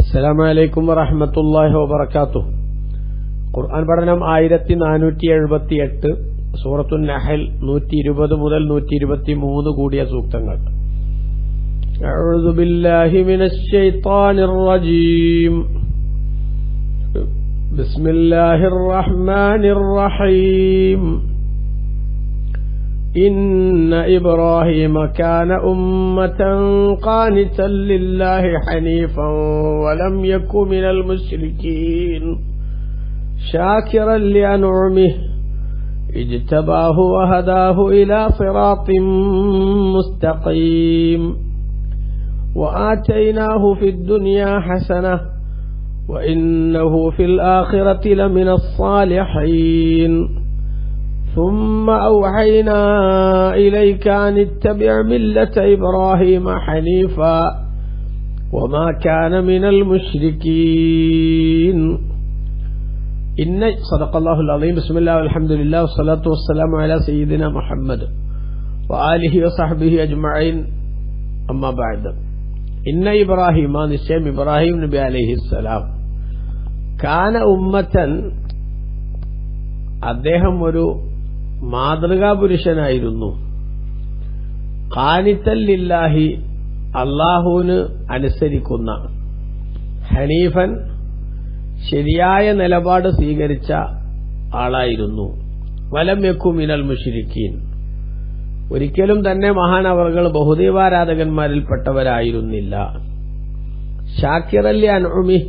അസ്സലാമു അലൈക്കും വറഹ്മത്തുള്ളാഹി വബറകാതുഹു. ഖുർആൻ പഠനം 1478, സൂറത്തുൻ നഹൽ 120 മുതൽ 123 കൂടിയ സൂക്തങ്ങൾ. അഊദു ബില്ലാഹി മിനശ് ശൈത്വാനിർ റജീം. ബിസ്മില്ലാഹിർ റഹ്മാനിർ റഹീം. إن إبراهيم كان أمة قانتا لله حنيفا ولم يك من المشركين شاكرا لأنعمه اجتباه وهداه إلى صراط مستقيم وآتيناه في الدنيا حسنة وإنه في الآخرة لمن الصالحين ثم أوحينا إليك أن اتبع ملة إبراهيم حنيفا وما كان من المشركين. إن صدق الله العظيم. بسم الله والحمد لله والصلاة والسلام على سيدنا محمد وآله وصحبه أجمعين. أما بعد. إن إبراهيم نسيم إبراهيم نبي عليه السلام كان أمة അദ്ദേഹം ഒരു മാതൃകാ പുരുഷനായിരുന്നു. ഖാനിത്തൻ ലില്ലാഹി, അല്ലാഹുവിന് അനുസരിക്കുന്ന, ഹനീഫൻ, ശരിയായ നിലപാട് സ്വീകരിച്ച ആളായിരുന്നു. വലം യക്കു മിനൽ മുശ്രിക്കീൻ, ഒരിക്കലും തന്നെ മഹാനവർകൾ ബഹുദൈവാരാധകന്മാരിൽപ്പെട്ടവരായിരുന്നില്ല. ഷാക്കിറല്ലി അൻഉമി,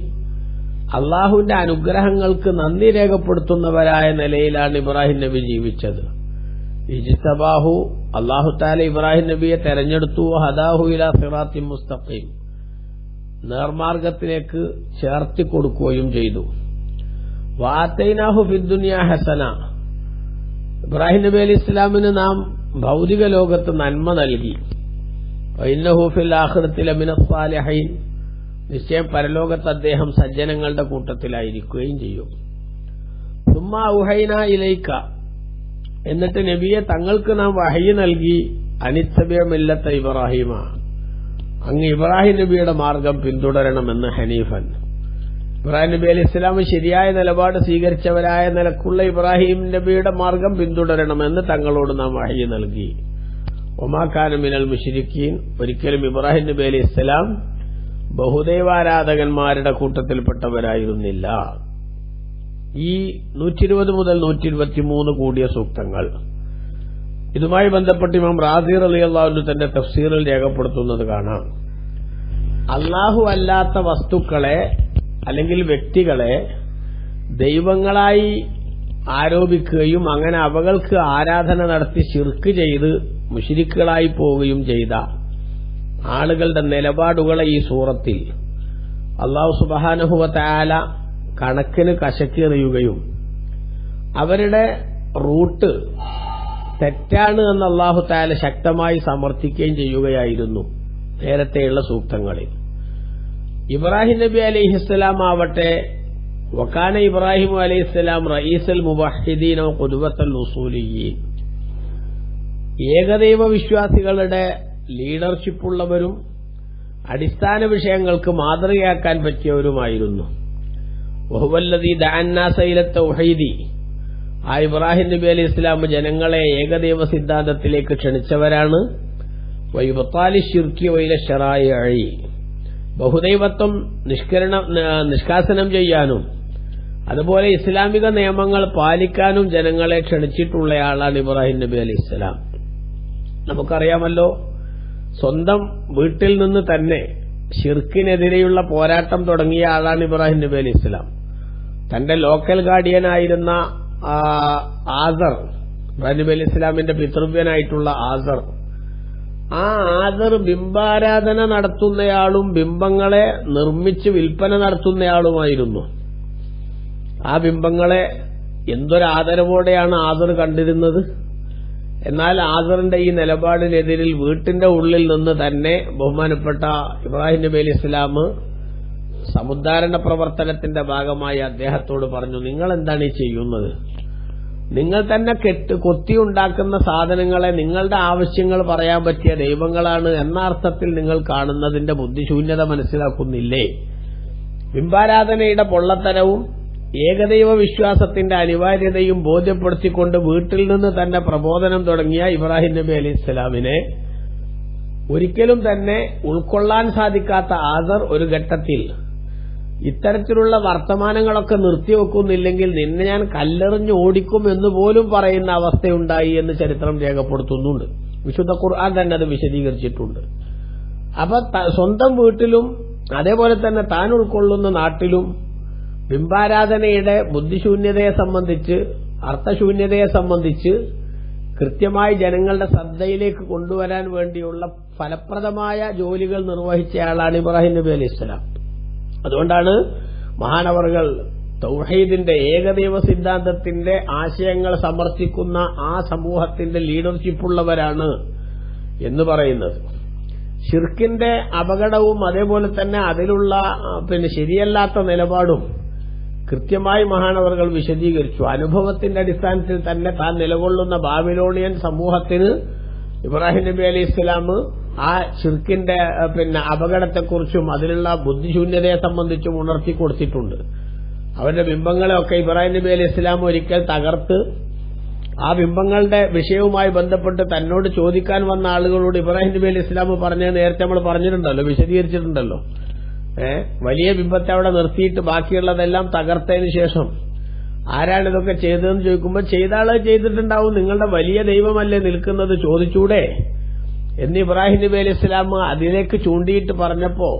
അള്ളാഹുവിന്റെ അനുഗ്രഹങ്ങൾക്ക് നന്ദി രേഖപ്പെടുത്തുന്നവരായ നിലയിലാണ് ഇബ്രാഹിം നബി ജീവിച്ചത്. ഇജ്തബാഹു, അള്ളാഹു തആല ഇബ്രാഹിം നബിയെ തെരഞ്ഞെടുത്തു. ഹദാഹു ഇലാ സിറാത്തിൻ മുസ്തഖീം, നേർമാർഗത്തിലേക്ക് ചേർത്തി കൊടുക്കുകയും ചെയ്തു. വആതൈനാഹു ഫിദ്ദുനിയാ ഹസന, ഇബ്രാഹിം നബി അലൈഹി ഇസ്ലാമിന് നാം ഭൗതിക ലോകത്ത് നന്മ നൽകി. വഇന്നഹു ഫിൽ ആഖിറതി ലമിനസ് സാലിഹീൻ, നിശ്ചയം പരലോകത്ത് അദ്ദേഹം സജ്ജനങ്ങളുടെ കൂട്ടത്തിലായിരിക്കുകയും ചെയ്യും. സുമ്മ ഔഹൈനാ ഇലൈക, എന്നിട്ട് നബിയെ തങ്ങൾക്ക് നാം വഹയി നൽകി. അനിത്തബിഅ മില്ലത്ത ഇബ്രാഹിമ, അങ്ങ് ഇബ്രാഹിം നബിയുടെ മാർഗം പിന്തുടരണമെന്ന്. ഹനീഫൻ, ഇബ്രാഹിം നബി അലൈഹി ഇസ്ലാം ശരിയായ നിലപാട് സ്വീകരിച്ചവരായ നിലക്കുള്ള ഇബ്രാഹിം നബിയുടെ മാർഗം പിന്തുടരണമെന്ന് തങ്ങളോട് നാം വഹയി നൽകി. വമാ കാന മിനൽ മുശ്രിക്കീൻ, ഒരിക്കലും ഇബ്രാഹിം നബി അലൈഹി ഇസ്ലാം ബഹുദൈവാരാധകന്മാരുടെ കൂട്ടത്തിൽപ്പെട്ടവരായിരുന്നില്ല. ഈ 120 മുതൽ 123 കൂടിയ സൂക്തങ്ങൾ, ഇതുമായി ബന്ധപ്പെട്ട് ഇമാം റാസി റളിയല്ലാഹു അൻഹു തന്റെ തഫ്സീറിൽ രേഖപ്പെടുത്തുന്നത് കാണാം. അല്ലാഹു അല്ലാത്ത വസ്തുക്കളെ അല്ലെങ്കിൽ വ്യക്തികളെ ദൈവങ്ങളായി ആരോപിക്കുകയും അങ്ങനെ അവകൾക്ക് ആരാധന നടത്തി ശിർക്ക് ചെയ്ത് മുശ്രിക്കുകളായി പോവുകയും ചെയ്ത ആളുകളുടെ നിലപാടുകളെ ഈ സൂറത്തിൽ അല്ലാഹു സുബ്ഹാനഹു വ തആല കണക്കിന് കശക്കിയെറിയുകയും അവരുടെ റൂട്ട് തെറ്റാണ് എന്ന് അല്ലാഹു തആല ശക്തമായി സമർത്ഥിക്കുകയും ചെയ്യുകയായിരുന്നു നേരത്തെയുള്ള സൂക്തങ്ങളിൽ. ഇബ്രാഹിം നബി അലൈഹിസ്സലാം ആവട്ടെ, വകാന ഇബ്രാഹിം അലൈഹിസ്സലാം റഈസുൽ മുവഹ്ഹിദീൻ വ ഖുദ്വത്തുൽ ഉസൂലിയീൻ, ഏകദൈവ വിശ്വാസികളുടെ ലീഡർഷിപ്പുള്ളവരും അടിസ്ഥാന വിഷയങ്ങൾക്ക് മാതൃകയാക്കാൻ പറ്റിയവരുമായിരുന്നു. വഹുവല്ലദീ ദഅന്നാസ ഇല തൗഹീദി, ആ ഇബ്രാഹിം നബി അലൈഹി ഇസ്ലാം ജനങ്ങളെ ഏകദൈവ സിദ്ധാന്തത്തിലേക്ക് ക്ഷണിച്ചവരാണ്. വയുബത്താലി ശിർക്കി വഇല ശറായിഇ, ബഹുദൈവത്വം നിഷ്കാസനം ചെയ്യാനും അതുപോലെ ഇസ്ലാമിക നിയമങ്ങൾ പാലിക്കാനും ജനങ്ങളെ ക്ഷണിച്ചിട്ടുള്ളയാളാണ് ഇബ്രാഹിം നബി അലൈഹി ഇസ്ലാം. നമുക്കറിയാമല്ലോ, സ്വന്തം വീട്ടിൽ നിന്ന് തന്നെ ഷിർക്കിനെതിരെയുള്ള പോരാട്ടം തുടങ്ങിയ ആളാണ് ഇബ്രാഹിം നബി അലൈഹി ഇസ്ലാം. തന്റെ ലോക്കൽ ഗാർഡിയനായിരുന്ന ആസർ, ഇബ്രാഹിം നബി അലൈഹി ഇസ്ലാമിന്റെ പിതൃവ്യനായിട്ടുള്ള ആസർ, ആ ആസർ ബിംബാരാധന നടത്തുന്നയാളും ബിംബങ്ങളെ നിർമ്മിച്ച് വിൽപ്പന നടത്തുന്നയാളുമായിരുന്നു. ആ ബിംബങ്ങളെ എന്തൊരാദരവോടെയാണ് ആസർ കണ്ടിരുന്നത്. എന്നാൽ ആസറിന്റെ ഈ നിലപാടിനെതിരിൽ വീട്ടിന്റെ ഉള്ളിൽ നിന്ന് തന്നെ ബഹുമാനപ്പെട്ട ഇബ്രാഹിം നബി അലൈഹി ഇസ്ലാം സമുദ്ധാരണ പ്രവർത്തനത്തിന്റെ ഭാഗമായി അദ്ദേഹത്തോട് പറഞ്ഞു, നിങ്ങൾ എന്താണ് ഈ ചെയ്യുന്നത്? നിങ്ങൾ തന്നെ കൊത്തിയുണ്ടാക്കുന്ന സാധനങ്ങളെ നിങ്ങളുടെ ആവശ്യങ്ങൾ പറയാൻ പറ്റിയ ദൈവങ്ങളാണ് എന്ന അർത്ഥത്തിൽ നിങ്ങൾ കാണുന്നതിന്റെ ബുദ്ധിശൂന്യത മനസ്സിലാക്കുന്നില്ലേ ബിംബാരാധനയുടെ പൊള്ളത്തരവും ഏകദൈവ വിശ്വാസത്തിന്റെ അനിവാര്യതയും ബോധ്യപ്പെടുത്തിക്കൊണ്ട് വീട്ടിൽ നിന്ന് തന്നെ പ്രബോധനം തുടങ്ങിയ ഇബ്രാഹിം നബി അലൈഹിസ്സലാമിനെ ഒരിക്കലും തന്നെ ഉൾക്കൊള്ളാൻ സാധിക്കാത്ത ആസർ ഒരു ഘട്ടത്തിൽ ഇത്തരത്തിലുള്ള വർത്തമാനങ്ങളൊക്കെ നിർത്തിവെക്കുന്നില്ലെങ്കിൽ നിന്നെ ഞാൻ കല്ലെറിഞ്ഞ് ഓടിക്കും എന്ന് പോലും പറയുന്ന അവസ്ഥയുണ്ടായി എന്ന് ചരിത്രം രേഖപ്പെടുത്തുന്നുണ്ട്. വിശുദ്ധ ഖുർആൻ തന്നെ അത് വിശദീകരിച്ചിട്ടുണ്ട്. അപ്പൊ സ്വന്തം വീട്ടിലും അതേപോലെ തന്നെ താൻ ഉൾക്കൊള്ളുന്ന നാട്ടിലും ബിംബാരാധനയുടെ ബുദ്ധിശൂന്യതയെ സംബന്ധിച്ച്, അർത്ഥശൂന്യതയെ സംബന്ധിച്ച് കൃത്യമായി ജനങ്ങളുടെ ശ്രദ്ധയിലേക്ക് കൊണ്ടുവരാൻ വേണ്ടിയുള്ള ഫലപ്രദമായ ജോലികൾ നിർവഹിച്ചയാളാണ് ഇബ്രാഹിം നബി അലൈഹിസ്സലാം. അതുകൊണ്ടാണ് മഹാനവറുകൾ തൗഹീദിന്റെ ഏകദൈവ സിദ്ധാന്തത്തിന്റെ ആശയങ്ങൾ സമർത്ഥിക്കുന്ന ആ സമൂഹത്തിന്റെ ലീഡർഷിപ്പുള്ളവരാണ് എന്ന് പറയുന്നത്. ശിർക്കിന്റെ അപകടവും അതേപോലെ തന്നെ അതിലുള്ള ശരിയല്ലാത്ത നിലപാടും കൃത്യമായി മഹാനവറുകൾ വിശദീകരിച്ചു. അനുഭവത്തിന്റെ അടിസ്ഥാനത്തിൽ തന്നെ താൻ നിലകൊള്ളുന്ന ബാബിലോണിയൻ സമൂഹത്തിന് ഇബ്രാഹിം നബി അലൈഹി ഇസ്ലാം ആ ശിർക്കിന്റെ അപകടത്തെക്കുറിച്ചും അതിലുള്ള ബുദ്ധിശൂന്യതയെ സംബന്ധിച്ചും ഉണർത്തി കൊടുത്തിട്ടുണ്ട്. അവരുടെ ബിംബങ്ങളെയൊക്കെ ഇബ്രാഹിം നബി അലൈഹി ഇസ്ലാം ഒരിക്കൽ തകർത്ത് ആ ബിംബങ്ങളുടെ വിഷയവുമായി ബന്ധപ്പെട്ട് തന്നോട് ചോദിക്കാൻ വന്ന ആളുകളോട് ഇബ്രാഹിം നബി അലൈഹി ഇസ്ലാം പറഞ്ഞത് നേരത്തെ നമ്മൾ പറഞ്ഞിട്ടുണ്ടല്ലോ, വിശദീകരിച്ചിട്ടുണ്ടല്ലോ. വലിയ ബിംബത്തെ അവിടെ നിർത്തിയിട്ട് ബാക്കിയുള്ളതെല്ലാം തകർത്തതിന് ശേഷം ആരാണിതൊക്കെ ചെയ്തതെന്ന് ചോദിക്കുമ്പോൾ ചെയ്ത ആള് ചെയ്തിട്ടുണ്ടാവും, നിങ്ങളുടെ വലിയ ദൈവമല്ലേ നിൽക്കുന്നത്, ചോദിച്ചൂടെ എന്ന് ഇബ്രാഹിം നബി അലൈഹി ഇസ്ലാം അതിലേക്ക് ചൂണ്ടിയിട്ട് പറഞ്ഞപ്പോ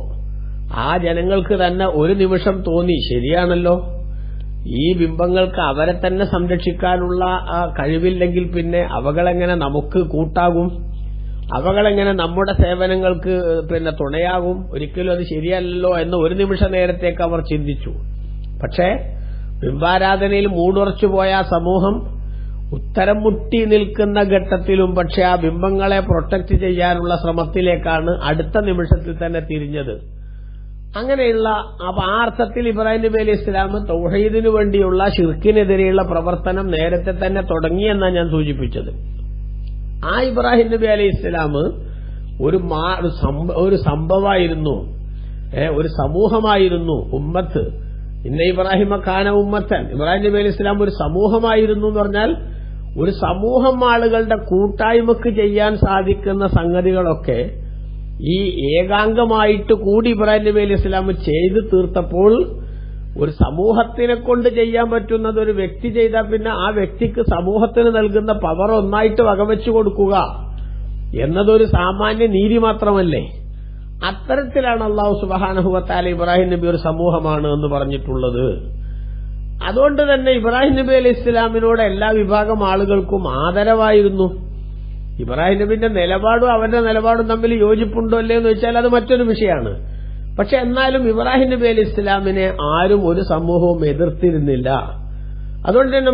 ആ ജനങ്ങൾക്ക് തന്നെ ഒരു നിമിഷം തോന്നി, ശരിയാണല്ലോ, ഈ ബിംബങ്ങൾക്ക് അവരെ തന്നെ സംരക്ഷിക്കാനുള്ള കഴിവില്ലെങ്കിൽ പിന്നെ അവകളെങ്ങനെ നമുക്ക് കൂട്ടാകും, അവകളെങ്ങനെ നമ്മുടെ സേവനങ്ങൾക്ക് തുണയാകും, ഒരിക്കലും അത് ശരിയല്ലല്ലോ എന്ന് ഒരു നിമിഷ നേരത്തേക്ക് അവർ ചിന്തിച്ചു. പക്ഷേ ബിംബാരാധനയിൽ മൂടുറച്ചുപോയ സമൂഹം ഉത്തരം മുട്ടി നിൽക്കുന്ന ഘട്ടത്തിലും പക്ഷെ ആ ബിംബങ്ങളെ പ്രൊട്ടക്ട് ചെയ്യാനുള്ള ശ്രമത്തിലേക്കാണ് അടുത്ത നിമിഷത്തിൽ തന്നെ തിരിഞ്ഞത്. അങ്ങനെയുള്ള ആ അർത്ഥത്തിൽ ഇബ്രാഹിം നബി അലൈഹി ഇസ്ലാം തൗഹീദിനു വേണ്ടിയുള്ള ശിർക്കിനെതിരെയുള്ള പ്രവർത്തനം നേരത്തെ തന്നെ തുടങ്ങിയെന്നാണ് ഞാൻ സൂചിപ്പിച്ചത്. ആ ഇബ്രാഹിം നബി അലൈഹി ഇസ്ലാം ഒരു സംഭവമായിരുന്നു, ഒരു സമൂഹമായിരുന്നു. ഉമ്മത്ത് ഇന്ന ഇബ്രാഹിമ ഖാന ഉമ്മത്തൻ, ഇബ്രാഹിം നബി അലൈഹി ഇസ്ലാം ഒരു സമൂഹമായിരുന്നു എന്ന് പറഞ്ഞാൽ ഒരു സമൂഹം ആളുകളുടെ കൂട്ടായ്മക്ക് ചെയ്യാൻ സാധിക്കുന്ന സംഗതികളൊക്കെ ഈ ഏകാംഗമായിട്ട് കൂടി ഇബ്രാഹിം നബി അലൈഹി ഇസ്ലാം ചെയ്തു തീർത്തപ്പോൾ ഒരു സമൂഹത്തിനെ കൊണ്ട് ചെയ്യാൻ പറ്റുന്നത് ഒരു വ്യക്തി ചെയ്താൽ പിന്നെ ആ വ്യക്തിക്ക് സമൂഹത്തിന് നൽകുന്ന പവർ ഒന്നായിട്ട് വകവെച്ചു കൊടുക്കുക എന്നതൊരു സാമാന്യ നീതി മാത്രമല്ലേ. അത്തരത്തിലാണ് അല്ലാഹു സുബ്ഹാനഹു വ തആല ഇബ്രാഹിം നബി ഒരു സമൂഹമാണ് എന്ന് പറഞ്ഞിട്ടുള്ളത്. അതുകൊണ്ട് തന്നെ ഇബ്രാഹിം നബി അലൈഹി ഇസ്ലാമിനോട് എല്ലാ വിഭാഗം ആളുകൾക്കും ആദരവായിരുന്നു. ഇബ്രാഹിം നബിന്റെ നിലപാടും അവരുടെ നിലപാടും തമ്മിൽ യോജിപ്പുണ്ടോ അല്ലേ എന്ന് വെച്ചാൽ അത് മറ്റൊരു വിഷയമാണ്. പക്ഷെ എന്നാലും ഇബ്രാഹിം നബി അലൈഹി ഇസ്ലാമിനെ ആരും ഒരു സമൂഹവും എതിർത്തിരുന്നില്ല. അതുകൊണ്ട് തന്നെ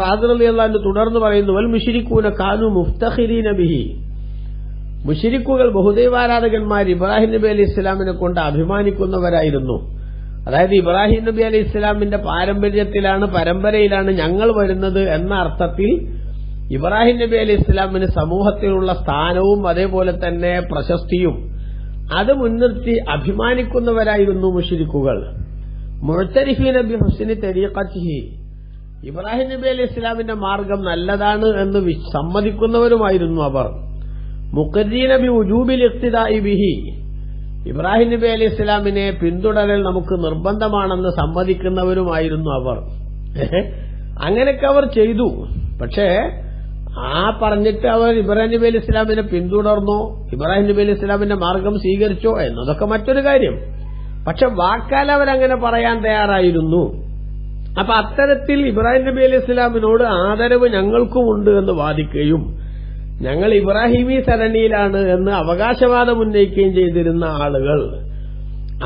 റാദി റളിയല്ലാഹു അൻഹു തുടർന്ന് പറയുന്നു, വൽ മുശ്രികൂന കാനൂ മുഫ്തഖിരീന ബിഹി, മുശ്രിക്കുകൾ ബഹുദൈവാരാധകന്മാർ ഇബ്രാഹിം നബി അലൈഹി ഇസ്ലാമിനെ കൊണ്ട് അഭിമാനിക്കുന്നവരായിരുന്നു. അതായത് ഇബ്രാഹിം നബി അലൈഹി ഇസ്ലാമിന്റെ പരമ്പരയിലാണ് ഞങ്ങൾ വരുന്നത് എന്ന അർത്ഥത്തിൽ ഇബ്രാഹിം നബി അലൈഹി ഇസ്ലാമിന് സമൂഹത്തിലുള്ള സ്ഥാനവും അതേപോലെ തന്നെ പ്രശസ്തിയും അത് മുൻനിർത്തി അഭിമാനിക്കുന്നവരായിരുന്നു മുശ്രിക്കുകൾ. മുഅ്തരിഫീന ബി ഹുസ്നി തരീഖത്തിഹി, ഇബ്രാഹിം നബി അലൈഹി ഇസ്ലാമിന്റെ മാർഗം നല്ലതാണ് എന്ന് സമ്മതിക്കുന്നവരുമായിരുന്നു അവർ. മുഖദ്ദീന ബി വുജൂബിൽ ഇഖ്തിദാഇ ബിഹി, ഇബ്രാഹിം നബി അലൈഹി ഇസ്ലാമിനെ പിന്തുടരൽ നമുക്ക് നിർബന്ധമാണെന്ന് സമ്മതിക്കുന്നവരുമായിരുന്നു അവർ. അങ്ങനെയൊക്കെ അവർ ചെയ്തു. പക്ഷേ ആ പറഞ്ഞിട്ട് അവർ ഇബ്രാഹിം നബി അലൈഹി ഇസ്ലാമിനെ പിന്തുടർന്നോ, ഇബ്രാഹിം നബി അലൈഹി ഇസ്ലാമിന്റെ മാർഗം സ്വീകരിച്ചോ എന്നതൊക്കെ മറ്റൊരു കാര്യം. പക്ഷെ വാക്കാൽ അവരങ്ങനെ പറയാൻ തയ്യാറായിരുന്നു. അപ്പൊ അത്തരത്തിൽ ഇബ്രാഹിം നബി അലൈഹി ഇസ്ലാമിനോട് ആദരവ് ഞങ്ങൾക്കുമുണ്ട് എന്ന് വാദിക്കുകയും ഞങ്ങൾ ഇബ്രാഹിമി സരണിയിലാണ് എന്ന് അവകാശവാദം ഉന്നയിക്കുകയും ചെയ്തിരുന്ന ആളുകൾ,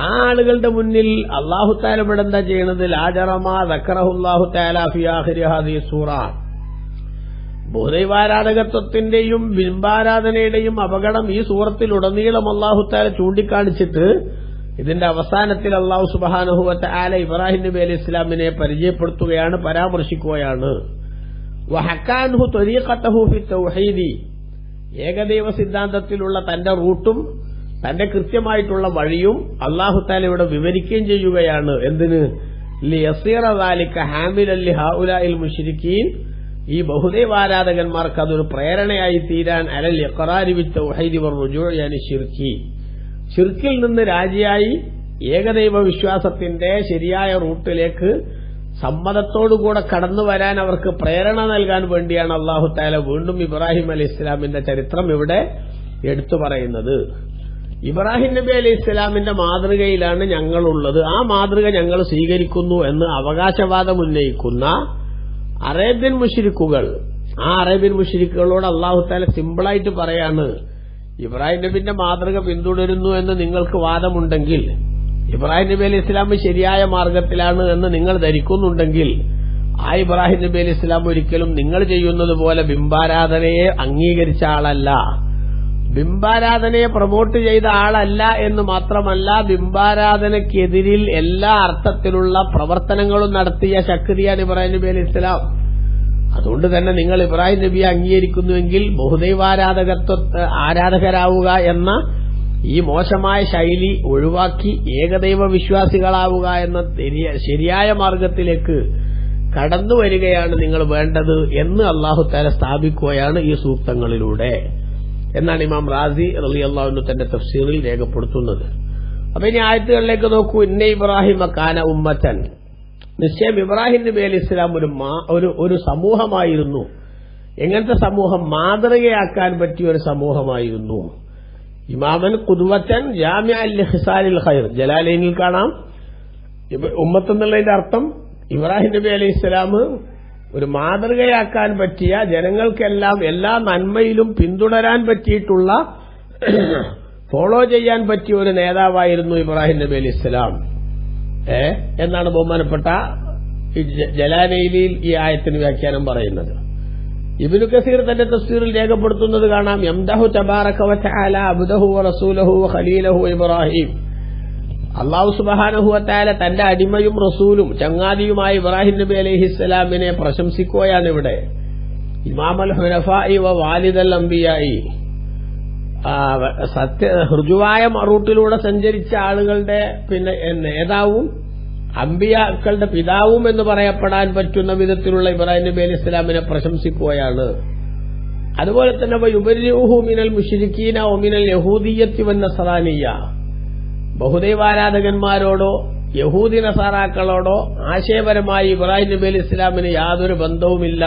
ആ ആളുകളുടെ മുന്നിൽ അല്ലാഹു തആല ഇവിടെ എന്താ ചെയ്യണത്? ലാ ജറമാ ദക്കറഹുല്ലാഹു തആല ഫി ആഖിരി ഹാദിഹി സൂറ, ബഹുദൈവാരാധകത്വത്തിന്റെയും ബിംബാരാധനയുടെയും അപകടം ഈ സൂറത്തിലുടനീളം അല്ലാഹു തആല ചൂണ്ടിക്കാണിച്ചിട്ട് ഇതിന്റെ അവസാനത്തിൽ അല്ലാഹു സുബ്ഹാനഹു വ തആല ഇബ്രാഹിം നബി അലൈഹി ഇസ്ലാമിനെ പരിചയപ്പെടുത്തുകയാണ്, പരാമർശിക്കുകയാണ്. വഹക്കാൻഹു ത്വരീഖതഹു ഫി തൗഹീദി, ഏകദൈവ സിദ്ധാന്തത്തിലുള്ള തന്റെ റൂട്ടും തന്റെ കൃത്യമായിട്ടുള്ള വഴിയും അല്ലാഹു തആല ഇവിടെ വിവരിക്കുകയും ചെയ്യുകയാണ്. എന്തിന്? ലിയസീറ ദാലിക ഹാമിലൻ ലിഹൗലാഇൽ മുശ്രിക്കീൻ, ഈ ബഹുദൈവാരാധകന്മാർക്ക് അതൊരു പ്രേരണയായി തീരാൻ അലൽ ഇഖ്റാരി ബിത്തൗഹീദി വറുജൂഇ അനി ശിർക്കി, ശിർക്കിൽ നിന്ന് രാജിയായി ഏകദൈവ വിശ്വാസത്തിന്റെ ശരിയായ റൂട്ടിലേക്ക് സമ്മതത്തോടുകൂടെ കടന്നു വരാൻ അവർക്ക് പ്രേരണ നൽകാൻ വേണ്ടിയാണ് അല്ലാഹു തആല വീണ്ടും ഇബ്രാഹിം അലൈഹിസ്സലാമിന്റെ ചരിത്രം ഇവിടെ എടുത്തു പറയുന്നത്. ഇബ്രാഹിം നബി അലൈഹിസ്സലാമിന്റെ മാതൃകയിലാണ് ഞങ്ങളുള്ളത്, ആ മാതൃക ഞങ്ങൾ സ്വീകരിക്കുന്നു എന്ന് അവകാശവാദം ഉന്നയിക്കുന്ന അറേബ്യൻ മുശ്രിക്കുകൾ, ആ അറേബ്യൻ മുശ്രിക്കുകളോട് അല്ലാഹു തആല സിമ്പിളായിട്ട് പറയാണ്, ഇബ്രാഹിം നബിന്റെ മാതൃക പിന്തുടരുന്നു എന്ന് നിങ്ങൾക്ക് വാദമുണ്ടെങ്കിൽ, ഇബ്രാഹിം നബി അലൈഹി ഇസ്ലാം ശരിയായ മാർഗത്തിലാണ് എന്ന് നിങ്ങൾ ധരിക്കുന്നുണ്ടെങ്കിൽ, ആ ഇബ്രാഹിം നബി അലൈഹി ഇസ്ലാം ഒരിക്കലും നിങ്ങൾ ചെയ്യുന്നത് പോലെ ബിംബാരാധനയെ അംഗീകരിച്ച ആളല്ല, ബിംബാരാധനയെ പ്രൊമോട്ട് ചെയ്ത ആളല്ല എന്ന് മാത്രമല്ല, ബിംബാരാധനയ്ക്കെതിരിൽ എല്ലാ അർത്ഥത്തിലുള്ള പ്രവർത്തനങ്ങളും നടത്തിയ ശക്തിയാണ് ഇബ്രാഹിം നബി അലൈഹി ഇസ്ലാം. അതുകൊണ്ട് തന്നെ നിങ്ങൾ ഇബ്രാഹിം നബിയെ അംഗീകരിക്കുന്നുവെങ്കിൽ ആരാധകരാവുക എന്ന ഈ മോശമായ ശൈലി ഒഴിവാക്കി ഏകദൈവ വിശ്വാസികളാവുക എന്ന ശരിയായ മാർഗത്തിലേക്ക് കടന്നു വരികയാണ് നിങ്ങൾ വേണ്ടത് എന്ന് അല്ലാഹു തആല സ്ഥാപിക്കുകയാണ് ഈ സൂക്തങ്ങളിലൂടെ എന്നാണ് ഇമാം റാസി റളിയല്ലാഹു അൻഹു തന്റെ തഫ്സീറിൽ രേഖപ്പെടുത്തുന്നത്. അപ്പൊ ഇനി ആയത്തുകളിലേക്ക് നോക്കൂ. ഇന്ന ഇബ്രാഹിമ കാന ഉമ്മത്തൻ, നിശ്ചയം ഇബ്രാഹിം നബി അലൈഹി ഇസ്ലാം ഒരു സമൂഹമായിരുന്നു. എങ്ങനത്തെ സമൂഹം? മാതൃകയാക്കാൻ പറ്റിയ ഒരു സമൂഹമായിരുന്നു. ഇമാമൻ ഖുദ്വത്തൻ ജാമിഅൻ ലിഖിസാലിൽ ഖൈർ, ജലാലൈനിൽ കാണാം. ഉമ്മത്ത് എന്നുള്ളതിന്റെ അർത്ഥം ഇബ്രാഹിം നബി അലൈഹി ഇസ്ലാം ഒരു മാതൃകയാക്കാൻ പറ്റിയ, ജനങ്ങൾക്കെല്ലാം എല്ലാ നന്മയിലും പിന്തുടരാൻ പറ്റിയിട്ടുള്ള, ഫോളോ ചെയ്യാൻ പറ്റിയ ഒരു നേതാവായിരുന്നു ഇബ്രാഹിം നബി അലൈഹി ഇസ്ലാം എന്നാണ് ബഹുമാനപ്പെട്ട ജലാലയിൽ ഈ ആയത്തിന് വ്യാഖ്യാനം പറയുന്നത്. ഇബ്നു കസീർ തന്റെ തഫ്സീറിൽ രേഖപ്പെടുത്തുന്നത് കാണാം. യംദഹു തബാറക വതആല അബ്ദഹു വറസൂലഹു വഖലീലഹു ഇബ്രാഹിം, അല്ലാഹു സുബ്ഹാനഹു വതആല തന്റെ അടിമയും റസൂലും ചങ്ങാതിയുമായ ഇബ്രാഹിം നബി അലൈഹിസ്സലാമിനെ പ്രശംസിക്കുകയാണ് ഇവിടെ. ഇമാമുൽ ഹുനഫാഇ വ വാലിദൽ അംബിയായി, ഹൃജുവായ റൂട്ടിലൂടെ സഞ്ചരിച്ച ആളുകളുടെ നേതാവും അംബിയാക്കളുടെ പിതാവും എന്ന് പറയപ്പെടാൻ പറ്റുന്ന വിധത്തിലുള്ള ഇബ്രാഹിം നബി അലൈഹി ഇസ്ലാമിനെ പ്രശംസിക്കുകയാണ്. അതുപോലെ തന്നെ യുബരിഉഹു മിനൽ മുശ്രിക്കീന വ മിനൽ യഹൂദിയ്യത്തി വൻ നസ്റാനിയ്യ, ബഹുദൈവാരാധകന്മാരോടോ യഹൂദി നസാറാക്കളോടോ ആശയപരമായി ഇബ്രാഹിം നബി അലൈഹി ഇസ്ലാമിന് യാതൊരു ബന്ധവുമില്ല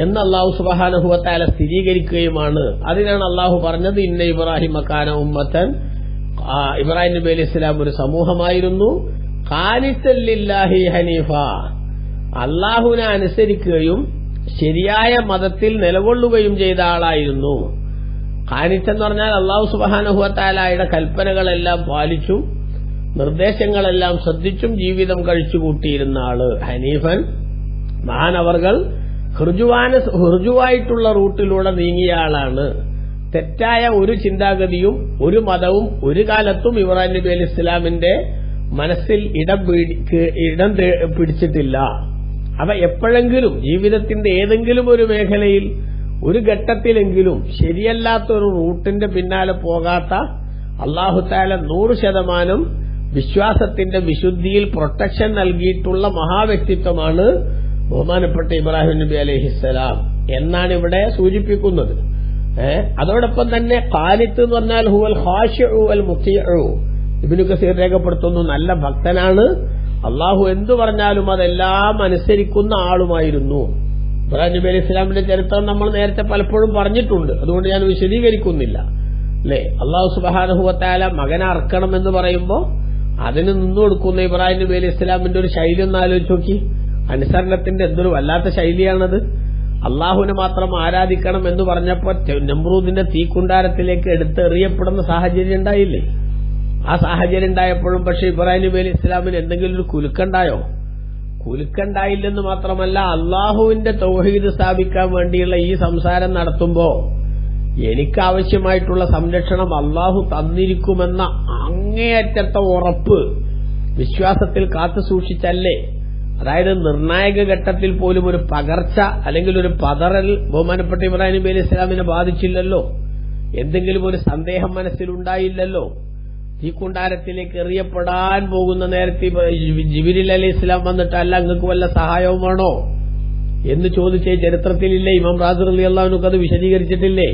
എന്ന് അല്ലാഹു സുബ്ഹാനഹു വ തആല സ്ഥിരീകരിക്കുകയുമാണ്. അതിനാണ് അല്ലാഹു പറഞ്ഞത് ഇന്ന ഇബ്രാഹിമ കാന ഉമ്മത്തൻ, ഇബ്രാഹിം നബി അലൈഹി ഇസ്ലാം ഒരു സമൂഹമായിരുന്നു. ഖാലിസൻ ലില്ലാഹി ഹനീഫ, അല്ലാഹുവിനെ അനുസരിക്കുകയും ശരിയായ മതത്തിൽ നിലകൊള്ളുകയും ചെയ്ത ആളായിരുന്നു. ഖാനിസ് എന്ന് പറഞ്ഞാൽ അല്ലാഹു സുബ്ഹാനഹു വ തആലയുടെ കൽപ്പനകളെല്ലാം പാലിച്ചും നിർദ്ദേശങ്ങളെല്ലാം ശ്രദ്ധിച്ചും ജീവിതം കഴിച്ചുകൂട്ടിയിരുന്ന ആള്. ഹനീഫൻ, മഹാനവർകൾ ഹൃജുവായിട്ടുള്ള റൂട്ടിലൂടെ നീങ്ങിയ ആളാണ്. തെറ്റായ ഒരു ചിന്താഗതിയും ഒരു മതവും ഒരു കാലത്തും ഇബ്രാഹിം നബി അലൈഹി ഇസ്ലാമിന്റെ മനസ്സിൽ ഇടം പിടിച്ചിട്ടില്ല. അവ എപ്പോഴെങ്കിലും ജീവിതത്തിന്റെ ഏതെങ്കിലും ഒരു മേഖലയിൽ ഒരു ഘട്ടത്തിലെങ്കിലും ശരിയല്ലാത്തൊരു റൂട്ടിന്റെ പിന്നാലെ പോകാത്ത അല്ലാഹു തആല 100% വിശ്വാസത്തിന്റെ വിശുദ്ധിയിൽ പ്രൊട്ടക്ഷൻ നൽകിയിട്ടുള്ള മഹാവ്യക്തിത്വമാണ് ബഹുമാനപ്പെട്ട ഇബ്രാഹിം നബി അലൈഹിസ്സലാം എന്നാണ് ഇവിടെ സൂചിപ്പിക്കുന്നത്. അതോടൊപ്പം തന്നെ ഖാലിത്ത് എന്ന് പറഞ്ഞാൽ ഹുവൽ ഖാശിഉ വൽ മുതീഉ, ഇബ്നു കസീർ രേഖപ്പെടുത്തുന്നു നല്ല ഭക്തനാണ്, അള്ളാഹു എന്തു പറഞ്ഞാലും അതെല്ലാം അനുസരിക്കുന്ന ആളുമായിരുന്നു. ഇബ്രാഹിം നബി അലൈഹി ഇസ്ലാമിന്റെ ചരിത്രം നമ്മൾ നേരത്തെ പലപ്പോഴും പറഞ്ഞിട്ടുണ്ട്, അതുകൊണ്ട് ഞാൻ വിശദീകരിക്കുന്നില്ല. അല്ലേ, അള്ളാഹു സുബ്ഹാനഹു വ തആല മകനെ അറക്കണം എന്ന് പറയുമ്പോൾ അതിന് നിന്നുകൊടുക്കുന്ന ഇബ്രാഹിം നബി അലൈഹി ഇസ്ലാമിന്റെ ഒരു ശൈലി ഒന്ന് ആലോചിച്ച് നോക്കി. അനുസരണത്തിന്റെ എന്തൊരു വല്ലാത്ത ശൈലിയാണത്. അള്ളാഹുവിനെ മാത്രം ആരാധിക്കണം എന്ന് പറഞ്ഞപ്പോൾ നമ്രൂദിന്റെ തീക്കുണ്ടാരത്തിലേക്ക് എടുത്തെറിയപ്പെടുന്ന സാഹചര്യം ഉണ്ടായില്ലേ? ആ സാഹചര്യം ഉണ്ടായപ്പോഴും പക്ഷെ ഇബ്രാഹിം നബി അലൈഹി ഇസ്ലാമിന് എന്തെങ്കിലും ഒരു കുലുക്കുണ്ടായോ? കുലുക്കുണ്ടായില്ലെന്ന് മാത്രമല്ല, അള്ളാഹുവിന്റെ തൗഹീദ് സ്ഥാപിക്കാൻ വേണ്ടിയുള്ള ഈ സംസാരം നടത്തുമ്പോ എനിക്കാവശ്യമായിട്ടുള്ള സംരക്ഷണം അള്ളാഹു തന്നിരിക്കുമെന്ന അങ്ങേയറ്റത്തെ ഉറപ്പ് വിശ്വാസത്തിൽ കാത്തു സൂക്ഷിച്ചല്ലേ. അതായത് നിർണായക ഘട്ടത്തിൽ പോലും ഒരു പകർച്ച അല്ലെങ്കിൽ ഒരു പതറൽ ബഹുമാനപ്പെട്ട ഇബ്രാഹിം നബി അലൈഹി ഇസ്ലാമിനെ ബാധിച്ചില്ലല്ലോ. എന്തെങ്കിലും ഒരു സന്ദേഹം മനസ്സിലുണ്ടായില്ലല്ലോ. തീക്കുണ്ടാരത്തിലേക്ക് എറിയപ്പെടാൻ പോകുന്ന നേരത്തെ ജിബ്രീൽ അലൈഹിസ്സലാം വന്നിട്ട് അല്ല നിങ്ങൾക്ക് വല്ല സഹായവും വേണോ എന്ന് ചോദിച്ച ചരിത്രത്തിലില്ലേ? ഇമാം റാസി റളിയല്ലാഹു അൻഹു അത് വിശദീകരിച്ചിട്ടില്ലേ?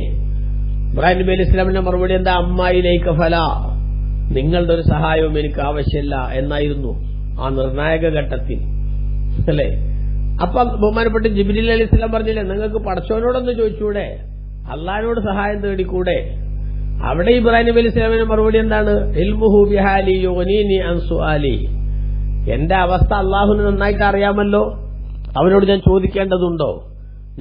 ഇബ്രാഹിം നബി അലൈഹി സ്വലാമിന്റെ മറുപടി എന്താ? അമ്മായിലൈക ഫലാ, നിങ്ങളുടെ ഒരു സഹായവും എനിക്ക് ആവശ്യമില്ല എന്നായിരുന്നു ആ നിർണായക ഘട്ടത്തിൽ, അല്ലേ? അപ്പൊ ബഹുമാനപ്പെട്ട ജിബ്രീൽ അലൈഹി സ്വലാം പറഞ്ഞില്ലേ, നിങ്ങൾക്ക് പടച്ചോനോടൊന്ന് ചോദിച്ചൂടെ, അള്ളാഹിനോട് സഹായം തേടിക്കൂടെ? അവിടെ ഇബ്രാഹിം നബി അലൈഹി സ്വലാമിന്റെ മറുപടി എന്താണ്? ഇൽമുഹു ബിഹാലി യുഗ്നീനി അൻ സുആലി, എന്റെ അവസ്ഥ അള്ളാഹുവിന് നന്നായിട്ട് അറിയാമല്ലോ, അവനോട് ഞാൻ ചോദിക്കേണ്ടതുണ്ടോ?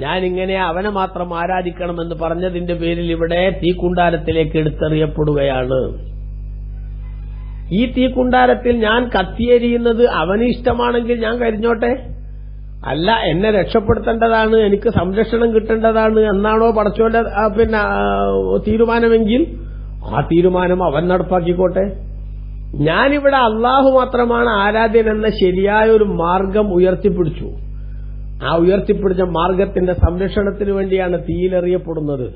ഞാൻ ഇങ്ങനെ അവനെ മാത്രം ആരാധിക്കണമെന്ന് പറഞ്ഞതിന്റെ പേരിൽ ഇവിടെ തീക്കുണ്ടാരത്തിലേക്ക് എടുത്തെറിയപ്പെടുകയാണ്. ഈ തീക്കുണ്ടാരത്തിൽ ഞാൻ കത്തിയെരിയുന്നത് അവന് ഇഷ്ടമാണെങ്കിൽ ഞാൻ കരിഞ്ഞോട്ടെ, അല്ല എന്നെ രക്ഷപ്പെടുത്തേണ്ടതാണ്, എനിക്ക് സംരക്ഷണം കിട്ടേണ്ടതാണ് എന്നാണോ പടച്ചോന്റെ തീരുമാനമെങ്കിൽ ആ തീരുമാനം അവൻ നടപ്പാക്കിക്കോട്ടെ. ഞാനിവിടെ അള്ളാഹു മാത്രമാണ് ആരാധ്യൻ എന്ന ശരിയായ ഒരു മാർഗം ഉയർത്തിപ്പിടിച്ചു. ആ ഉയർത്തിപ്പിടിച്ച മാർഗത്തിന്റെ സംരക്ഷണത്തിന് വേണ്ടിയാണ് തീയിലെറിയപ്പെടുന്നത്.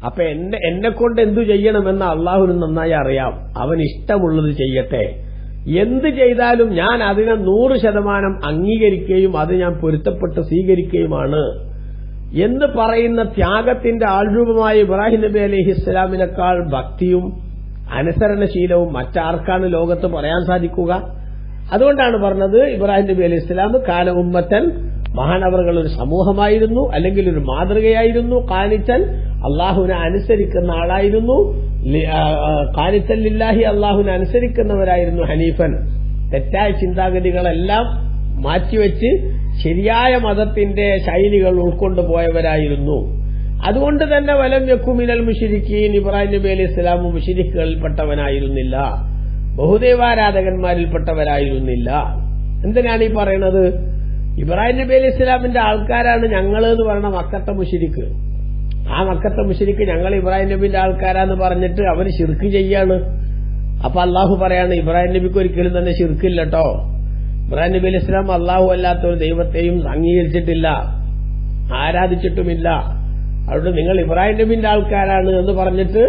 അപ്പൊ എന്നെ കൊണ്ട് എന്തു ചെയ്യണമെന്ന് അള്ളാഹുവിന് നന്നായി അറിയാം. അവൻ ഇഷ്ടമുള്ളത് ചെയ്യട്ടെ, എന്ത് ചെയ്താലും ഞാൻ അതിനെ 100% അംഗീകരിക്കുകയും അത് ഞാൻ പൊരുത്തപ്പെട്ട് സ്വീകരിക്കുകയുമാണ് എന്ന് പറയുന്ന ത്യാഗത്തിന്റെ ആൾരൂപമായ ഇബ്രാഹിം നബി അലൈഹിസ്സലാമിനേക്കാൾ ഭക്തിയും അനുസരണശീലവും മറ്റാർക്കാണ് ലോകത്ത് പറയാൻ സാധിക്കുക? അതുകൊണ്ടാണ് പറഞ്ഞത് ഇബ്രാഹിം നബി അലൈഹിസ്സലാം കാന ഉമ്മത്തൻ, മഹാനവറുകൾ ഒരു സമൂഹമായിരുന്നു, അല്ലെങ്കിൽ ഒരു മാതൃകയായിരുന്നു. കാനിച്ചൻ, അള്ളാഹുവിനെ അനുസരിക്കുന്ന ആളായിരുന്നു. കാനിച്ചൻ ലില്ലാഹി, അള്ളാഹുവിനെ അനുസരിക്കുന്നവരായിരുന്നു. ഹനീഫൻ, തെറ്റായ ചിന്താഗതികളെല്ലാം മാറ്റിവെച്ച് ശരിയായ മതത്തിന്റെ ശൈലികൾ ഉൾക്കൊണ്ടുപോയവരായിരുന്നു. അതുകൊണ്ട് തന്നെ വലം യക്കു മിനൽ മുശ്രിക്കീൻ, ഇബ്രാഹിം നബി അലൈഹി സ്വലാം മുശ്രിക്കുകളിൽപ്പെട്ടവനായിരുന്നില്ല, ബഹുദൈവാരാധകന്മാരിൽപ്പെട്ടവരായിരുന്നില്ല. എന്തിനാണ് ഈ പറയുന്നത്? ഇബ്രാഹിം നബി അലൈഹി സ്വലാമിന്റെ ആൾക്കാരാണ് ഞങ്ങൾ എന്ന് പറയുന്ന മക്കത്തെ മുശ്രിക്ക്. ആ മക്കത്തെ മുശ്രിക്ക് ഞങ്ങൾ ഇബ്രാഹിം നബിന്റെ ആൾക്കാരാന്ന് പറഞ്ഞിട്ട് അവർ ശിർക്ക് ചെയ്യാണ്. അപ്പൊ അള്ളാഹു പറയാണ് ഇബ്രാഹിം നബിക്ക് ഒരിക്കലും തന്നെ ശിർക്കില്ലട്ടോ. ഇബ്രാഹിം നബി അലൈഹി സ്വലാം അള്ളാഹു അല്ലാത്ത ഒരു ദൈവത്തെയും അംഗീകരിച്ചിട്ടില്ല, ആരാധിച്ചിട്ടുമില്ല. അതുകൊണ്ട് നിങ്ങൾ ഇബ്രാഹിം നബിന്റെ ആൾക്കാരാണ് എന്ന് പറഞ്ഞിട്ട്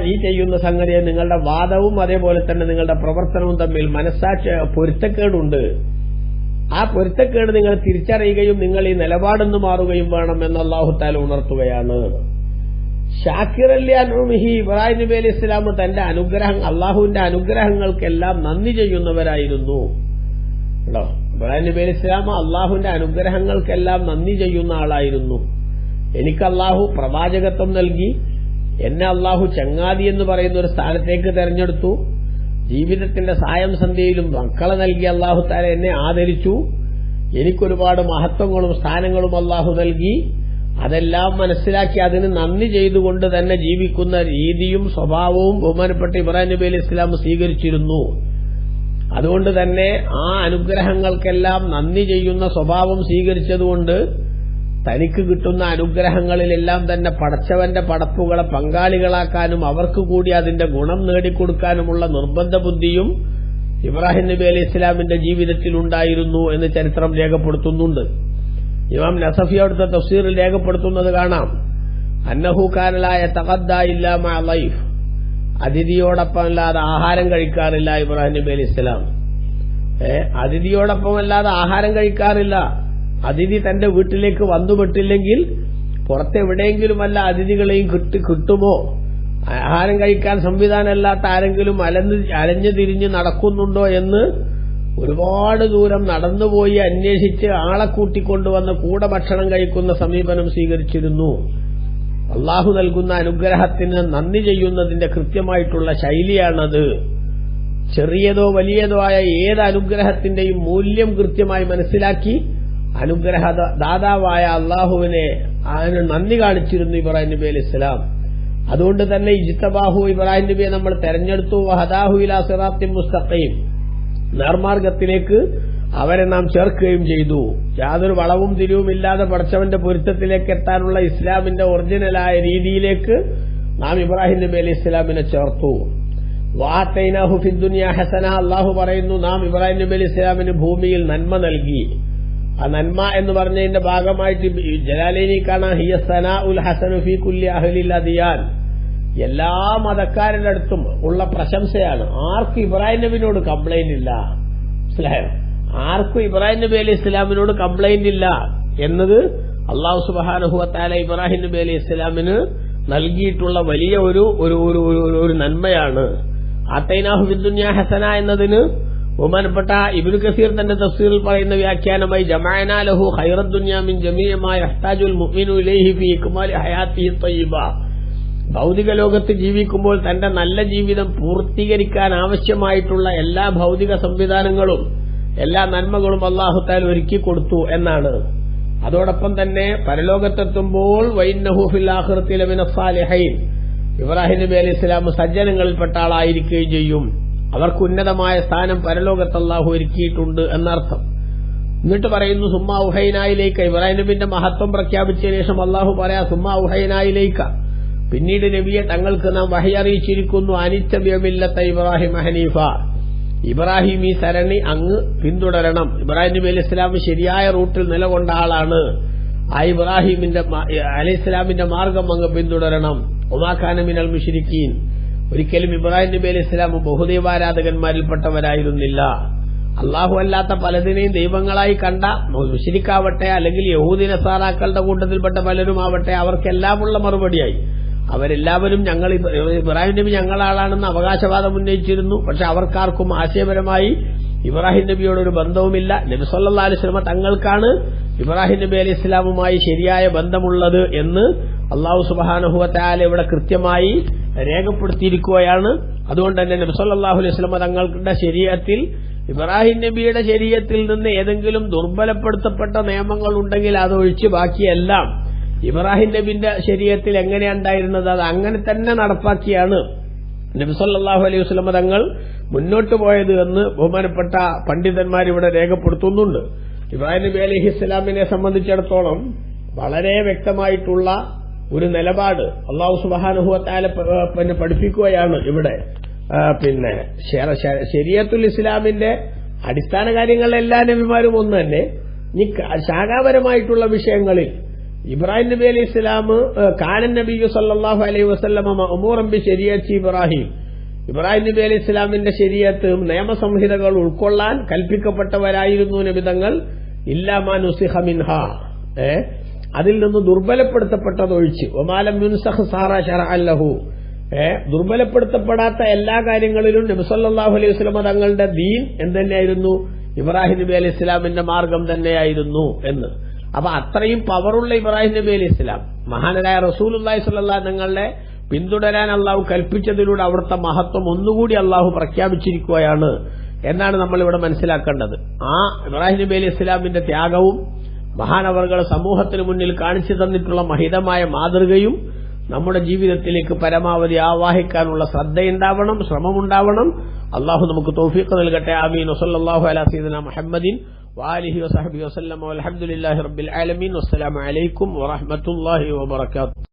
ഈ ചെയ്യുന്ന സംഗതിയെ നിങ്ങളുടെ വാദവും അതേപോലെ തന്നെ നിങ്ങളുടെ പ്രവർത്തനവും തമ്മിൽ മനസ്സാക്ഷി പൊരുത്തക്കേടുണ്ട്. ആ പൊരുത്തക്കേട് നിങ്ങൾ തിരിച്ചറിയുകയും നിങ്ങൾ ഈ നിലപാടെന്ന് മാറുകയും വേണം എന്ന് അല്ലാഹു തആല ഉണർത്തുകയാണ്. ഷാക്കിറല്ലി അൻഉമിഹി, ഇബ്രാഹിം നബി അലൈഹി സ്വലാം തന്റെ അള്ളാഹുവിന്റെ അനുഗ്രഹങ്ങൾക്കെല്ലാം നന്ദി ചെയ്യുന്നവരായിരുന്നു. കേട്ടോ, ഇബ്രാഹിം നബി അലൈഹി സ്വലാം അള്ളാഹുവിന്റെ അനുഗ്രഹങ്ങൾക്കെല്ലാം നന്ദി ചെയ്യുന്ന ആളായിരുന്നു. എനിക്ക് അള്ളാഹു പ്രവാചകത്വം നൽകി, എന്നെ അള്ളാഹു ചങ്ങാതി എന്ന് പറയുന്ന ഒരു സ്ഥാനത്തേക്ക് തെരഞ്ഞെടുത്തു. ജീവിതത്തിന്റെ സായം സന്ധ്യയിലും മക്കളെ നൽകി അള്ളാഹു തആല എന്നെ ആദരിച്ചു. എനിക്കൊരുപാട് മഹത്വങ്ങളും സ്ഥാനങ്ങളും അള്ളാഹു നൽകി. അതെല്ലാം മനസ്സിലാക്കി അതിന് നന്ദി ചെയ്തുകൊണ്ട് തന്നെ ജീവിക്കുന്ന രീതിയും സ്വഭാവവും ബഹുമാനപ്പെട്ട ഇബ്രാഹിം നബി അലൈഹി സ്വലാം സ്വീകരിച്ചിരുന്നു. അതുകൊണ്ട് തന്നെ ആ അനുഗ്രഹങ്ങൾക്കെല്ലാം നന്ദി ചെയ്യുന്ന സ്വഭാവം സ്വീകരിച്ചതുകൊണ്ട് തനിക്ക് കിട്ടുന്ന അനുഗ്രഹങ്ങളിലെല്ലാം തന്നെ പടച്ചവന്റെ പടപ്പുകളെ പങ്കാളികളാക്കാനും അവർക്ക് കൂടി അതിന്റെ ഗുണം നേടിക്കൊടുക്കാനുമുള്ള നിർബന്ധ ബുദ്ധിയും ഇബ്രാഹിം നബി അലൈഹി ഇസ്ലാമിന്റെ ജീവിതത്തിൽ ഉണ്ടായിരുന്നു എന്ന് ചരിത്രം രേഖപ്പെടുത്തുന്നുണ്ട്. ഇമാം നസഫി അവിടുത്തെ തഫ്സീറിൽ രേഖപ്പെടുത്തുന്നത് കാണാം. അന്നഹു കാനലായ തഖദ്ദാ ഇല്ലാ മഅ ലൈഫ്, അതിഥിയോടൊപ്പം അല്ലാതെ ആഹാരം കഴിക്കാറില്ല ഇബ്രാഹിം നബി അലൈഹി ഇസ്ലാം. അതിഥിയോടൊപ്പമല്ലാതെ ആഹാരം കഴിക്കാറില്ല. അതിഥി തന്റെ വീട്ടിലേക്ക് വന്നുപെട്ടില്ലെങ്കിൽ പുറത്തെവിടെയെങ്കിലും വല്ല അതിഥികളെയും കിട്ടുമോ? ആഹാരം കഴിക്കാൻ സംവിധാനമല്ലാത്ത ആരെങ്കിലും അലഞ്ഞു തിരിഞ്ഞ് നടക്കുന്നുണ്ടോ എന്ന് ഒരുപാട് ദൂരം നടന്നുപോയി അന്വേഷിച്ച് ആളെ കൂട്ടിക്കൊണ്ടുവന്ന് കൂടെ ഭക്ഷണം കഴിക്കുന്ന സമീപനം സ്വീകരിച്ചിരുന്നു. അള്ളാഹു നൽകുന്ന അനുഗ്രഹത്തിന് നന്ദി ചെയ്യുന്നതിന്റെ കൃത്യമായിട്ടുള്ള ശൈലിയാണത്. ചെറിയതോ വലിയതോ ആയ ഏത് അനുഗ്രഹത്തിന്റെയും മൂല്യം കൃത്യമായി മനസ്സിലാക്കി അനുഗ്രഹദാതാവായ അള്ളാഹുവിനെ അതിന് നന്ദി കാണിച്ചിരുന്നു ഇബ്രാഹിം നബി അലൈഹി ഇസ്ലാം. അതുകൊണ്ട് തന്നെ ഇജ്തബാഹു, ഇബ്രാഹിം നബിയെ നമ്മൾ തെരഞ്ഞെടുത്തു. വഹദാഹു ഇലാ സിറാത്തിൻ മുസ്തഖീം, നേർമാർഗത്തിലേക്ക് അവരെ നാം ചേർക്കുകയും ചെയ്തു. യാതൊരു വളവും തിരിവുമില്ലാതെ പടച്ചവന്റെ പൊരുത്തത്തിലേക്ക് എത്താനുള്ള ഇസ്ലാമിന്റെ ഒറിജിനലായ രീതിയിലേക്ക് നാം ഇബ്രാഹിം നബി അലൈഹി ഇസ്ലാമിനെ ചേർത്തു. വഅതൈനാഹു ഫിദ്ദുനിയ ഹസന, അള്ളാഹു പറയുന്നു നാം ഇബ്രാഹിം നബി അലൈഹി ഇസ്ലാമിന് ഭൂമിയിൽ നന്മ നൽകി. ആ നന്മ എന്ന് പറഞ്ഞതിന്റെ ഭാഗമായിട്ട് ജലാലൈനി കാണാൻ ഹിയ സനാഉൽ ഹസനു ഫീ കുല്ലി അഹ്ലിൽ അദിയാൻ, എല്ലാ മതക്കാരുടെ അടുത്തും ഉള്ള പ്രശംസയാണ്. ആർക്കും ഇബ്രാഹിം നബിനോട് കംപ്ലൈന്റ് ഇല്ല, മനസ്സിലായോ? ആർക്കും ഇബ്രാഹിം നബി അലൈഹി ഇസ്ലാമിനോട് കംപ്ലൈന്റ് ഇല്ല എന്നത് അല്ലാഹു സുബ്ഹാനഹു വ തആല ഇബ്രാഹിം നബി അലൈഹി ഇസ്ലാമിന് നൽകിയിട്ടുള്ള വലിയ ഒരു നന്മയാണ്. ആതൈനാഹു ഫിദ്ദുനിയ ഹസന എന്നതിന് ബഹുമാനപ്പെട്ട ഇബ്നു കസീർ തന്റെ തഫ്സീറിൽ പറയുന്ന വ്യാഖ്യാനമായി ജമഅനാ ലഹു ഖൈറദ് ദുനിയ മിൻ ജമീഇ മാ യഹ്താജുൽ മുഅ്മിനു ഇലൈഹി ഫീ ഇക്മാലി ഹയാത്തിഹി ത്വയ്യിബ. ഭൗതിക ലോകത്ത് ജീവിക്കുമ്പോൾ തന്റെ നല്ല ജീവിതം പൂർത്തീകരിക്കാൻ ആവശ്യമായിട്ടുള്ള എല്ലാ ഭൗതിക സംവിധാനങ്ങളും എല്ലാ നന്മകളും അല്ലാഹു തആല ഒരുക്കി കൊടുത്തു എന്നാണ്. അതോടൊപ്പം തന്നെ പരലോകത്തെത്തുമ്പോൾ വഇന്നഹു ഫിൽ ആഖിറതി ലമിനസ് സാലിഹീൻ, ഇബ്രാഹിം നബി അലൈഹി സ്വലാം സജ്ജനങ്ങളിൽപ്പെട്ട ആളായിരിക്കുകയും ചെയ്യും. അവർക്ക് ഉന്നതമായ സ്ഥാനം പരലോകത്ത് അല്ലാഹു ഒരുക്കിയിട്ടുണ്ട് എന്നർത്ഥം. എന്നിട്ട് പറയുന്നു സുമ്മാ ഉഹൈനായിലേക്ക, ഇബ്രാഹിം നബിന്റെ മഹത്വം പ്രഖ്യാപിച്ചതിനു ശേഷം അല്ലാഹു പറയാ സുമ്മാ ഉഹൈനായിലേക്ക, പിന്നീട് നബിയെ തങ്ങൾക്ക് നാം വഹി അറിയിച്ചിരിക്കുന്നു അനിത്തബിയ മില്ലത്ത ഇബ്രാഹിം ഹനീഫ, ഇബ്രാഹിം ഈ സരണി അങ്ങ് പിന്തുടരണം. ഇബ്രാഹിം നബി അലൈഹി സ്വലാം ശരിയായ റൂട്ടിൽ നിലകൊണ്ട ആളാണ്. ആ ഇബ്രാഹിമിന്റെ അലൈഹി സ്വലാമിന്റെ മാർഗം അങ്ങ് പിന്തുടരണം. ഒമാഖാന മിനൽ മുശ്രിക്കീൻ, ഒരിക്കലും ഇബ്രാഹിം നബി അലൈഹി സ്വലാം ബഹുദൈവാരാധകന്മാരിൽപ്പെട്ടവരായിരുന്നില്ല. അള്ളാഹു അല്ലാത്ത പലതിനെയും ദൈവങ്ങളായി കണ്ട മുശ്രിക്കാവട്ടെ അല്ലെങ്കിൽ യഹൂദി നസാറാക്കളുടെ കൂട്ടത്തിൽപ്പെട്ട പലരും ആവട്ടെ, അവർക്കെല്ലാമുള്ള മറുപടിയായി അവരെല്ലാവരും ഇബ്രാഹിം നബി ഞങ്ങളാളാണെന്ന് അവകാശവാദം ഉന്നയിച്ചിരുന്നു. പക്ഷെ അവർക്കാർക്കും ആശയപരമായി ഇബ്രാഹിം നബിയോടൊരു ബന്ധവുമില്ല. നബി സല്ലല്ലാഹു അലൈഹി വസല്ലം തങ്ങൾക്കാണ് ഇബ്രാഹിം നബി അലൈഹി ഇസ്ലാമുമായി ശരിയായ ബന്ധമുള്ളത് എന്ന് അല്ലാഹു സുബ്ഹാനഹു വ തആല ഇവിടെ കൃത്യമായി രേഖപ്പെടുത്തിയിരിക്കുകയാണ്. അതുകൊണ്ട് തന്നെ നബി സല്ലല്ലാഹു അലൈഹി വസല്ലം തങ്ങളുടെ ശരീഅത്തിൽ ഇബ്രാഹിം നബിയുടെ ശരീഅത്തിൽ നിന്ന് ഏതെങ്കിലും ദുർബലപ്പെടുത്തപ്പെട്ട നിയമങ്ങൾ ഉണ്ടെങ്കിൽ അതൊഴിച്ച് ബാക്കിയെല്ലാം ഇബ്രാഹിം നബിന്റെ ശരീഅത്തിൽ എങ്ങനെയുണ്ടായിരുന്നത് അത് അങ്ങനെ തന്നെ നടപ്പാക്കിയാണ് നബി സല്ലല്ലാഹു അലൈഹി വസല്ലം തങ്ങൾ മുന്നോട്ട് പോയത് എന്ന് ബഹുമാനപ്പെട്ട പണ്ഡിതന്മാർ ഇവിടെ രേഖപ്പെടുത്തുന്നുണ്ട്. ഇബ്രാഹിം നബി അലൈഹിസ്സലാമിനെ സംബന്ധിച്ചിടത്തോളം വളരെ വ്യക്തമായിട്ടുള്ള ഒരു നിലപാട് അല്ലാഹു സുബ്ഹാനഹു വ തആല പഠിപ്പിക്കുകയാണ് ഇവിടെ. പിന്നെ ശരീഅത്തുൽ ഇസ്ലാമിന്റെ അടിസ്ഥാന കാര്യങ്ങൾ എല്ലാ നബിമാരും ഒന്ന് തന്നെ. ഇനി ശാഖാപരമായിട്ടുള്ള വിഷയങ്ങളിൽ ഇബ്രാഹിം നബി അലൈഹി ഇസ്ലാം കാനൻ നബിയു സല്ലല്ലാഹു അലൈഹി വസല്ലമ മഅ്മൂറൻ ബി ശരീഅത്തി ഇബ്രാഹിം, ഇബ്രാഹിം നബി അലൈഹി ഇസ്ലാമിന്റെ ശരീഅത്ത് നിയമസംഹിതകൾ ഉൾക്കൊള്ളാൻ കൽപ്പിക്കപ്പെട്ടവരായിരുന്നു നബിതങ്ങൾ. ഇല്ലാ മാ നുസിഖ മിൻഹാ, അതിൽ നിന്ന് ദുർബലപ്പെടുത്തപ്പെട്ടതൊഴിച്ച് ഒമാലം യുൻസഖ് സാറ ശറഅൻ ലഹു, ദുർബലപ്പെടുത്തപ്പെടാത്ത എല്ലാ കാര്യങ്ങളിലും നബി സല്ലല്ലാഹു അലൈഹി വസല്ലം തങ്ങളുടെ ദീൻ എന്തുതന്നെയായിരുന്നു? ഇബ്രാഹിം നബി അലൈഹി ഇസ്ലാമിന്റെ മാർഗം തന്നെയായിരുന്നു എന്ന്. അപ്പൊ അത്രയും പവറുള്ള ഇബ്രാഹിം നബി അലൈഹി ഇസ്ലാം മഹാനരായ റസൂലുള്ളാഹി സ്വല്ലല്ലാഹു അലൈഹി തങ്ങളുടെ പിന്തുടരാൻ അള്ളാഹു കൽപ്പിച്ചതിലൂടെ അവിടുത്തെ മഹത്വം ഒന്നുകൂടി അള്ളാഹു പ്രഖ്യാപിച്ചിരിക്കുകയാണ് എന്നാണ് നമ്മൾ ഇവിടെ മനസ്സിലാക്കേണ്ടത്. ആ ഇബ്രാഹിം നബി അലൈഹി ഇസ്ലാമിന്റെ ത്യാഗവും മഹാനവറുകളെ സമൂഹത്തിന് മുന്നിൽ കാണിച്ചു തന്നിട്ടുള്ള മഹിതമായ മാതൃകയും നമ്മുടെ ജീവിതത്തിലേക്ക് പരമാവധി ആവാഹിക്കാനുള്ള ശ്രദ്ധയുണ്ടാവണം, ശ്രമമുണ്ടാവണം. അള്ളാഹു നമുക്ക് തൗഫീഖ് നൽകട്ടെ. ആമീൻ. വസല്ലല്ലാഹു അലാ സയ്യിദിനാ മുഹമ്മദിൻ വആലിഹി വസഹ്ബിഹി വസല്ലം. വൽഹംദുലില്ലാഹി റബ്ബിൽ ആലമീൻ. വസ്സലാമു അലൈക്കും വറഹ്മത്തുള്ളാഹി വബറകാതുഹു.